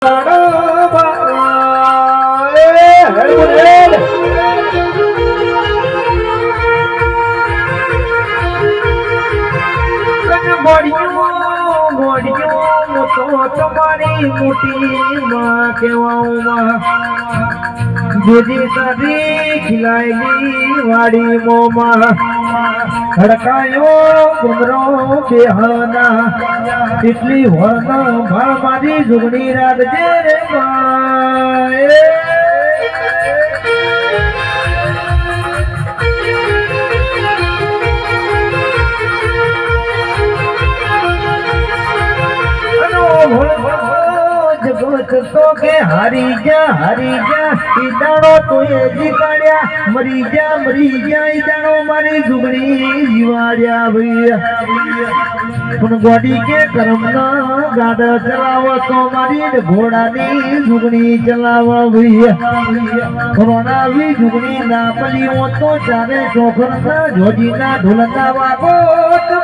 પાડો હે તમારી મોટી માં કેવામાં જેજી સારી ખીલાયેલી વાડી મોમાં હડકાયો ગુમરો બેહના એટલી વરના મારી જુગણી રાખજે રે માએ જગત તો કે હારી જા ઈદાણો તો એ જીવાડ્યા મરી જા ઈદાણો મારી જુગણી જીવાડ્યા ભૈયા પણ ગોડી કે કર્મના ગાડા ચલાવો તો મારી ઘોડાની જુગણી ચલાવો ભૈયા ઘોડાવી જુગણી ના પલીઓ તો ચારે ચોખરના જોજીના ઢોલકા વાગો તો